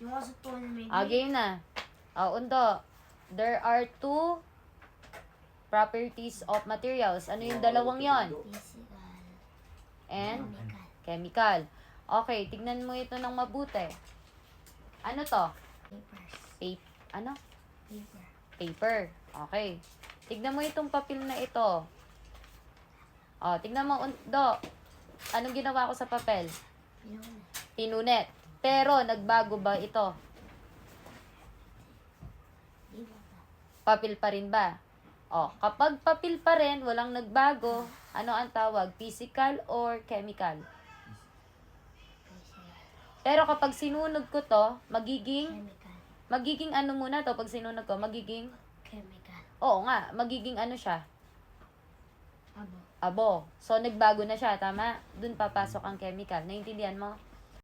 Yung sa tournament. Game na. Undo. There are two properties of materials. Ano yung dalawang yon? Physical. And Chemical. chemical. Okay, tignan mo ito ng mabuti. Ano to? Papers. Ano? Paper. Paper. Okay. Tignan mo itong papel na ito. Tignan mo, Undo. Anong ginawa ko sa papel? Pinunet. Pero, nagbago ba ito? Papel pa rin ba? Kapag papel pa rin, walang nagbago, ano ang tawag? Physical or chemical? Pero kapag sinunod ko to, magiging Chemical. ano muna to? Pag sinunod ko, magiging? Chemical. Oo nga, magiging ano siya? Abo. Abo. So, nagbago na siya, tama? Dun papasok ang chemical. Naintindihan mo?